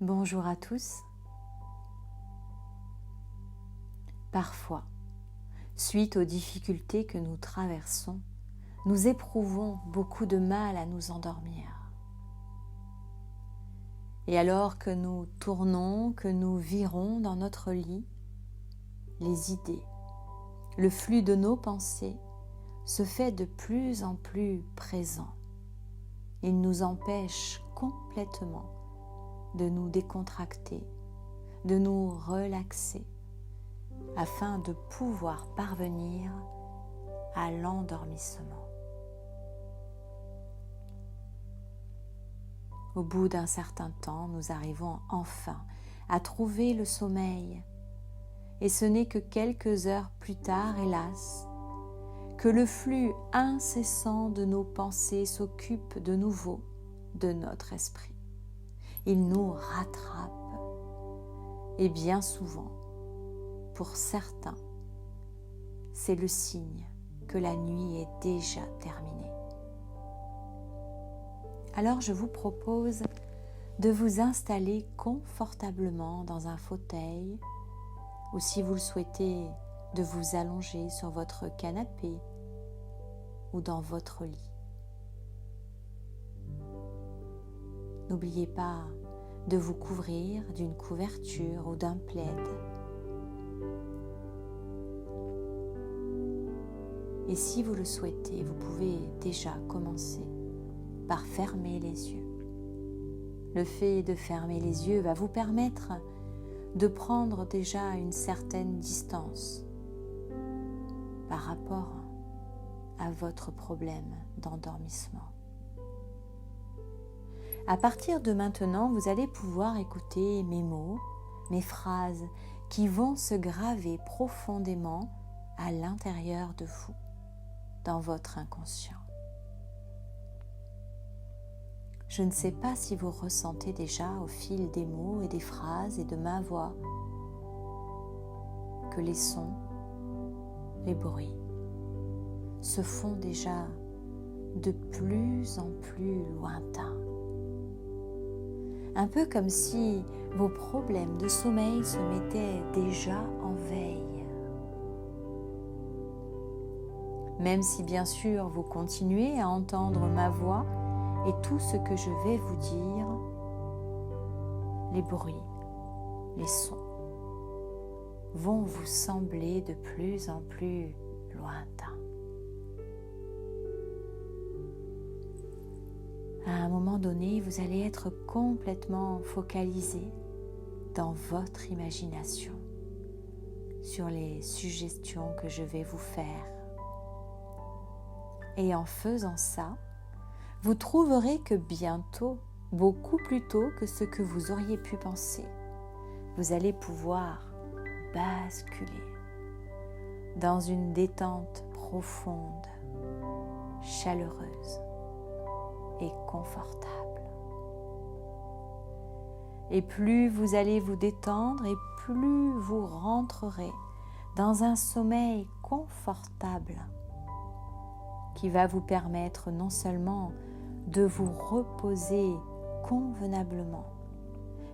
Bonjour à tous. Parfois, suite aux difficultés que nous traversons, nous éprouvons beaucoup de mal à nous endormir. Et alors que nous tournons, que nous virons dans notre lit, les idées, le flux de nos pensées se fait de plus en plus présent. Il nous empêche complètement de nous décontracter, de nous relaxer, afin de pouvoir parvenir à l'endormissement. Au bout d'un certain temps, nous arrivons enfin à trouver le sommeil, et ce n'est que quelques heures plus tard, hélas, que le flux incessant de nos pensées s'occupe de nouveau de notre esprit. Il nous rattrape, et bien souvent, pour certains, c'est le signe que la nuit est déjà terminée. Alors je vous propose de vous installer confortablement dans un fauteuil, ou si vous le souhaitez, de vous allonger sur votre canapé ou dans votre lit. N'oubliez pas de vous couvrir d'une couverture ou d'un plaid. Et si vous le souhaitez, vous pouvez déjà commencer par fermer les yeux. Le fait de fermer les yeux va vous permettre de prendre déjà une certaine distance par rapport à votre problème d'endormissement. À partir de maintenant, vous allez pouvoir écouter mes mots, mes phrases qui vont se graver profondément à l'intérieur de vous, dans votre inconscient. Je ne sais pas si vous ressentez déjà au fil des mots et des phrases et de ma voix que les sons, les bruits se font déjà de plus en plus lointains. Un peu comme si vos problèmes de sommeil se mettaient déjà en veille. Même si bien sûr vous continuez à entendre ma voix et tout ce que je vais vous dire, les bruits, les sons vont vous sembler de plus en plus lointains. À un moment donné, vous allez être complètement focalisé dans votre imagination sur les suggestions que je vais vous faire. Et en faisant ça, vous trouverez que bientôt, beaucoup plus tôt que ce que vous auriez pu penser, vous allez pouvoir basculer dans une détente profonde, chaleureuse et confortable. Et plus vous allez vous détendre et plus vous rentrerez dans un sommeil confortable qui va vous permettre non seulement de vous reposer convenablement,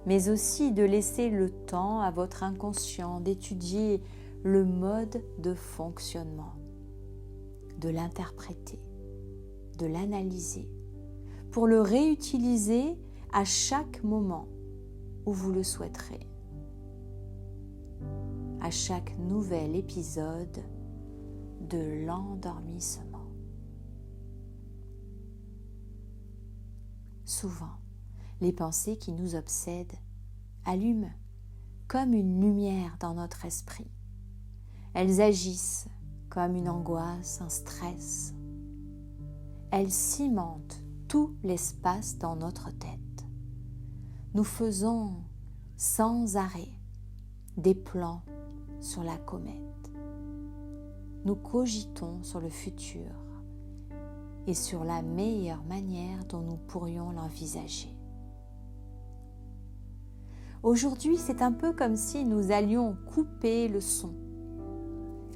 mais aussi de laisser le temps à votre inconscient d'étudier le mode de fonctionnement, de l'interpréter, de l'analyser, pour le réutiliser à chaque moment où vous le souhaiterez, à chaque nouvel épisode de l'endormissement. Souvent, les pensées qui nous obsèdent allument comme une lumière dans notre esprit. Elles agissent comme une angoisse, un stress. Elles cimentent tout l'espace dans notre tête. Nous faisons sans arrêt des plans sur la comète. Nous cogitons sur le futur et sur la meilleure manière dont nous pourrions l'envisager. Aujourd'hui, c'est un peu comme si nous allions couper le son,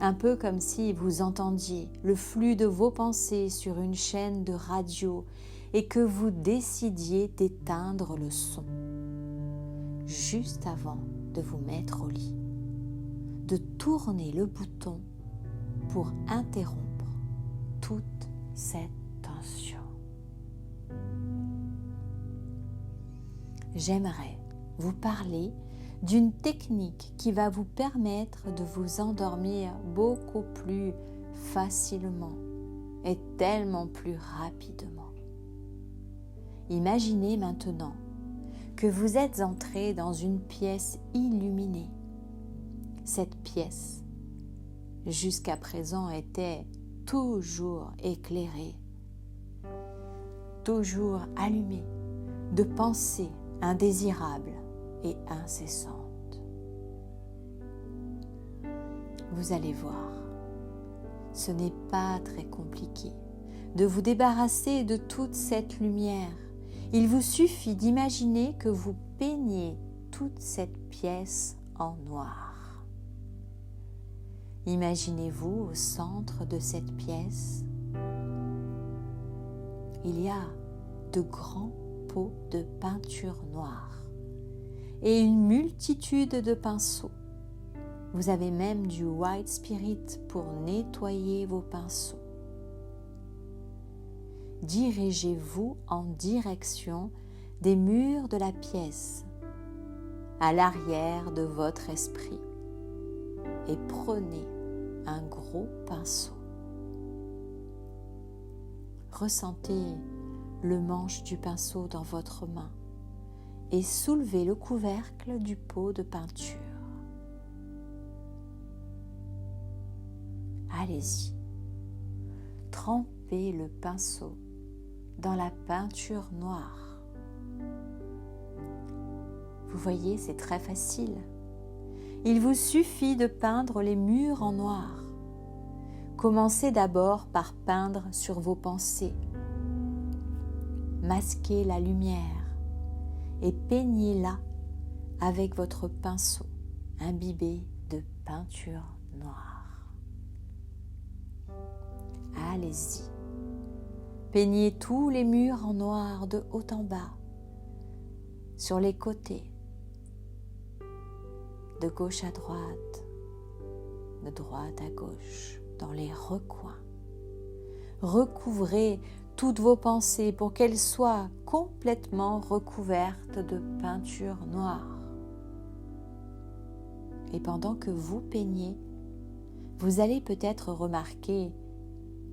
un peu comme si vous entendiez le flux de vos pensées sur une chaîne de radio et que vous décidiez d'éteindre le son. juste avant de vous mettre au lit, de tourner le bouton pour interrompre toute cette tension. J'aimerais vous parler d'une technique qui va vous permettre de vous endormir beaucoup plus facilement et tellement plus rapidement. Imaginez maintenant que vous êtes entré dans une pièce illuminée. Cette pièce, jusqu'à présent, était toujours éclairée, toujours allumée de pensées indésirables et incessantes. Vous allez voir, ce n'est pas très compliqué de vous débarrasser de toute cette lumière. Il vous suffit d'imaginer que vous peignez toute cette pièce en noir. Imaginez-vous au centre de cette pièce. Il y a de grands pots de peinture noire et une multitude de pinceaux. Vous avez même du white spirit pour nettoyer vos pinceaux. Dirigez-vous en direction des murs de la pièce, à l'arrière de votre esprit, et prenez un gros pinceau. Ressentez le manche du pinceau dans votre main et soulevez le couvercle du pot de peinture. Allez-y, trempez le pinceau dans la peinture noire. Vous voyez, c'est très facile. Il vous suffit de peindre les murs en noir. Commencez d'abord par peindre sur vos pensées. Masquez la lumière et peignez-la avec votre pinceau imbibé de peinture noire. Allez-y. Peignez tous les murs en noir de haut en bas, sur les côtés, de gauche à droite, de droite à gauche, dans les recoins. Recouvrez toutes vos pensées pour qu'elles soient complètement recouvertes de peinture noire. Et pendant que vous peignez, vous allez peut-être remarquer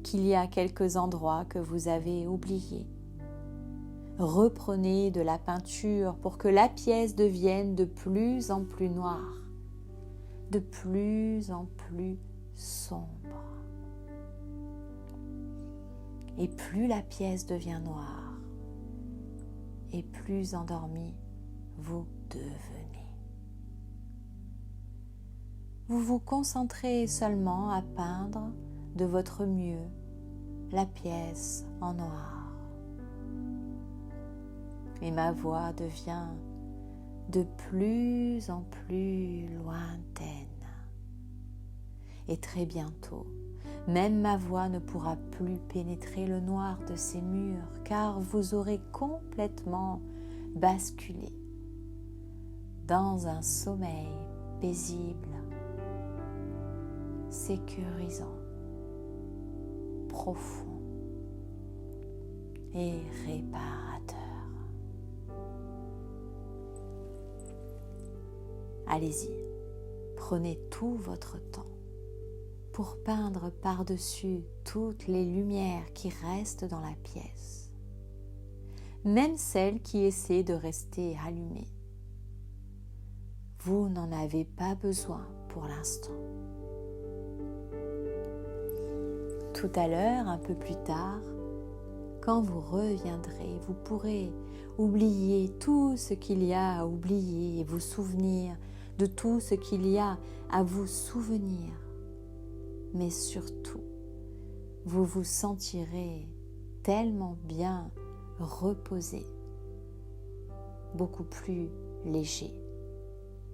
qu'il y a quelques endroits que vous avez oubliés. Reprenez de la peinture pour que la pièce devienne de plus en plus noire, de plus en plus sombre. Et plus la pièce devient noire, et plus endormi vous devenez. Vous vous concentrez seulement à peindre de votre mieux la pièce en noir. Et ma voix devient de plus en plus lointaine. Et très bientôt, même ma voix ne pourra plus pénétrer le noir de ces murs, car vous aurez complètement basculé dans un sommeil paisible, sécurisant, profond et réparateur. Allez-y, prenez tout votre temps pour peindre par-dessus toutes les lumières qui restent dans la pièce, même celles qui essaient de rester allumées. Vous n'en avez pas besoin pour l'instant. Tout à l'heure, un peu plus tard, quand vous reviendrez, vous pourrez oublier tout ce qu'il y a à oublier et vous souvenir de tout ce qu'il y a à vous souvenir. Mais surtout, vous vous sentirez tellement bien reposé, beaucoup plus léger,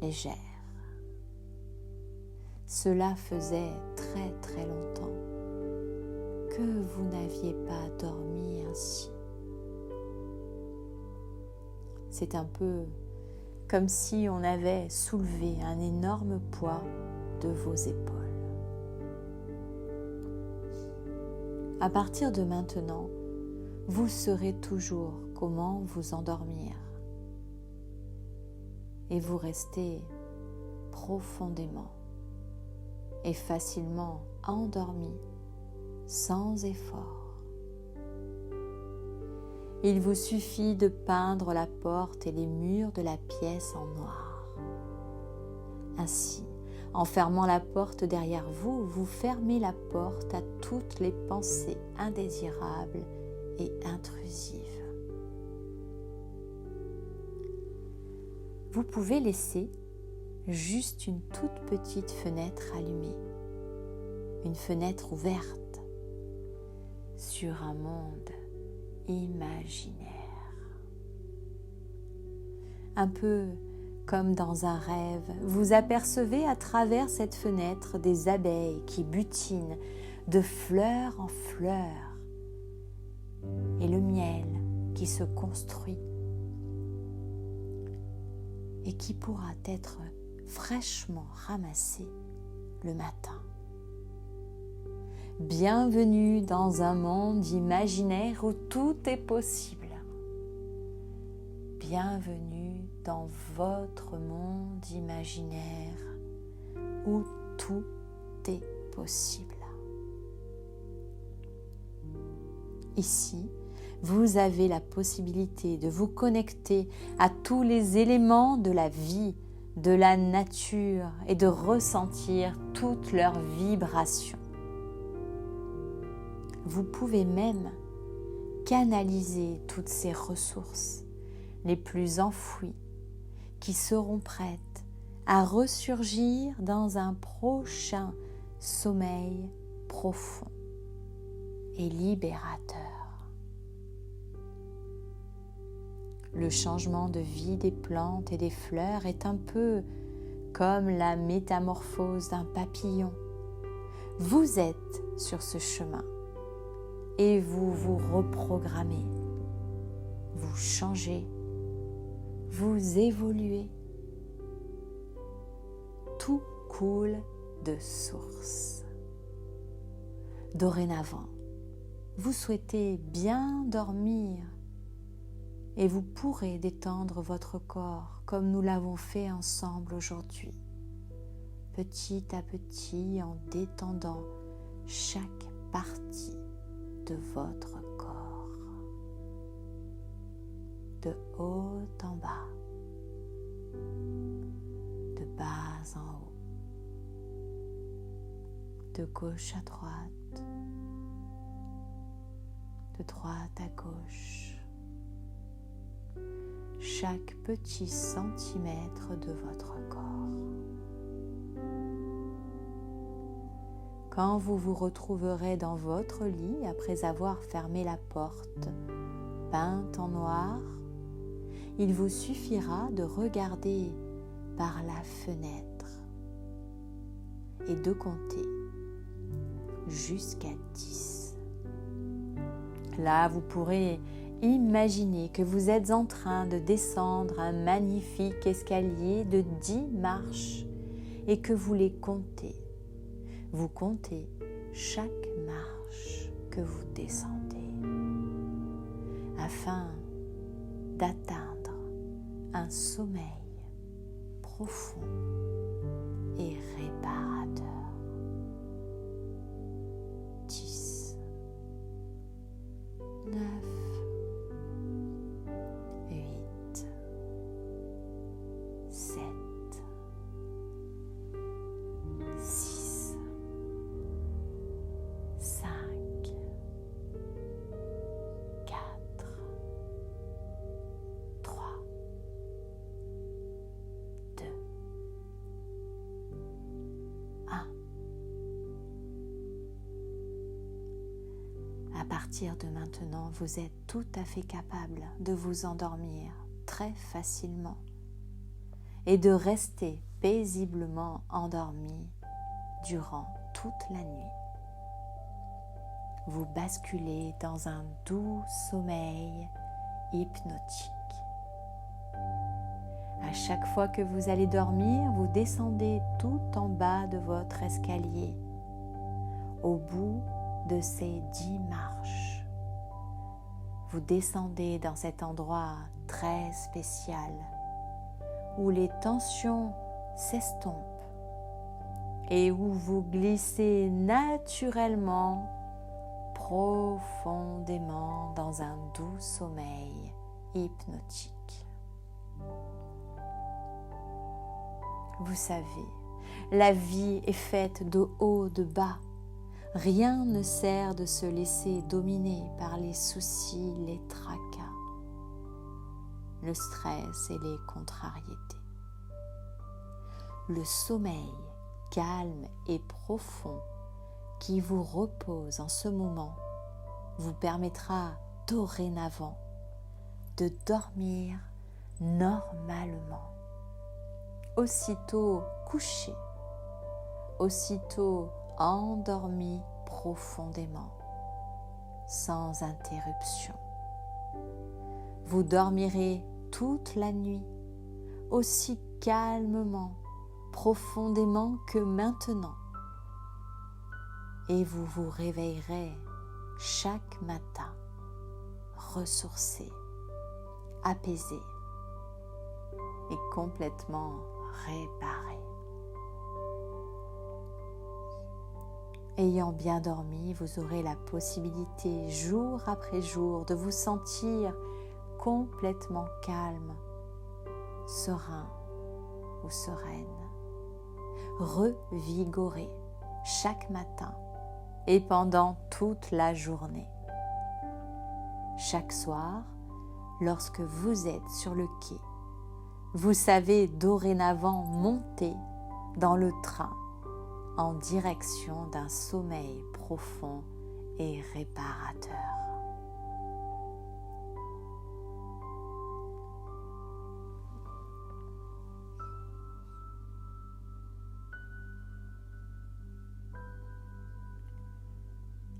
légère. Cela faisait très très longtemps que vous n'aviez pas dormi ainsi. C'est un peu comme si on avait soulevé un énorme poids de vos épaules. À partir de maintenant, vous saurez toujours comment vous endormir et vous restez profondément et facilement endormi sans effort. Il vous suffit de peindre la porte et les murs de la pièce en noir. Ainsi, en fermant la porte derrière vous, vous fermez la porte à toutes les pensées indésirables et intrusives. Vous pouvez laisser juste une toute petite fenêtre allumée, une fenêtre ouverte sur un monde imaginaire. Un peu comme dans un rêve, vous apercevez à travers cette fenêtre des abeilles qui butinent de fleur en fleur et le miel qui se construit et qui pourra être fraîchement ramassé le matin. Bienvenue dans un monde imaginaire où tout est possible. Bienvenue dans votre monde imaginaire où tout est possible. Ici, vous avez la possibilité de vous connecter à tous les éléments de la vie, de la nature et de ressentir toutes leurs vibrations. Vous pouvez même canaliser toutes ces ressources les plus enfouies qui seront prêtes à ressurgir dans un prochain sommeil profond et libérateur. Le changement de vie des plantes et des fleurs est un peu comme la métamorphose d'un papillon. Vous êtes sur ce chemin et vous vous reprogrammez, vous changez, vous évoluez. Tout coule de source. Dorénavant, vous souhaitez bien dormir et vous pourrez détendre votre corps comme nous l'avons fait ensemble aujourd'hui, petit à petit en détendant chaque partie de votre corps, de haut en bas, de bas en haut, de gauche à droite, de droite à gauche, chaque petit centimètre de votre corps. Quand vous vous retrouverez dans votre lit après avoir fermé la porte peinte en noir, il vous suffira de regarder par la fenêtre et de compter jusqu'à 10. Là, vous pourrez imaginer que vous êtes en train de descendre un magnifique escalier de 10 marches et que vous les comptez. Vous comptez chaque marche que vous descendez afin d'atteindre un sommeil profond et réparateur. 10, 9, 8, 7, 6, 5, 4, 3, 2, 1. À partir de maintenant, vous êtes tout à fait capable de vous endormir très facilement et de rester paisiblement endormi durant toute la nuit. Vous basculez dans un doux sommeil hypnotique. À chaque fois que vous allez dormir, vous descendez tout en bas de votre escalier, au bout de ces 10 marches. Vous descendez dans cet endroit très spécial où les tensions s'estompent et où vous glissez naturellement, profondément dans un doux sommeil hypnotique. Vous savez, la vie est faite de haut, de bas. Rien ne sert de se laisser dominer par les soucis, les tracas, le stress et les contrariétés. Le sommeil calme et profond qui vous repose en ce moment vous permettra dorénavant de dormir normalement. Aussitôt couché, aussitôt endormi profondément, sans interruption. Vous dormirez toute la nuit, aussi calmement, profondément que maintenant. Et vous vous réveillerez chaque matin, ressourcé, apaisé et complètement réparé. Ayant bien dormi, vous aurez la possibilité, jour après jour, de vous sentir complètement calme, serein ou sereine, revigoré chaque matin et pendant toute la journée. Chaque soir, lorsque vous êtes sur le quai, vous savez dorénavant monter dans le train en direction d'un sommeil profond et réparateur.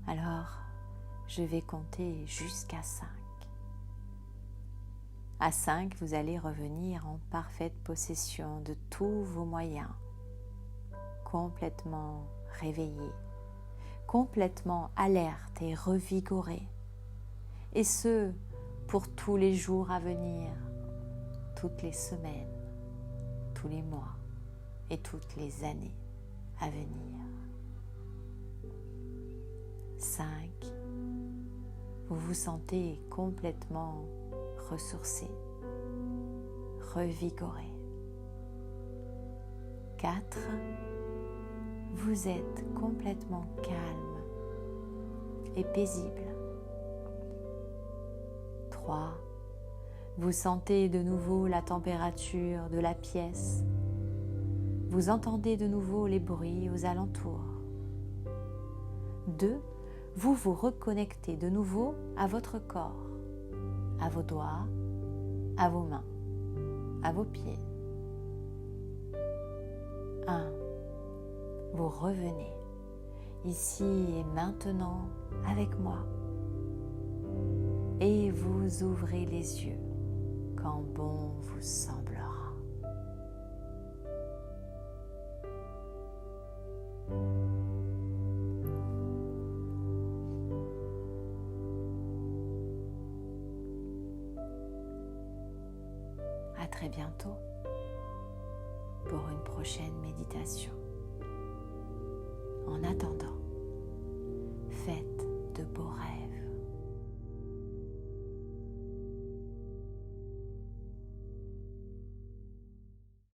Alors, je vais compter jusqu'à 5. À 5, vous allez revenir en parfaite possession de tous vos moyens, complètement réveillé, complètement alerte et revigoré. Et ce, pour tous les jours à venir, toutes les semaines, tous les mois et toutes les années à venir. 5. Vous vous sentez complètement ressourcé, revigoré. 4. Vous êtes complètement calme et paisible. 3. Vous sentez de nouveau la température de la pièce. Vous entendez de nouveau les bruits aux alentours. 2. Vous vous reconnectez de nouveau à votre corps, à vos doigts, à vos mains, à vos pieds. 1. Vous revenez ici et maintenant avec moi et vous ouvrez les yeux quand bon vous semblera. À très bientôt pour une prochaine méditation. En attendant, faites de beaux rêves.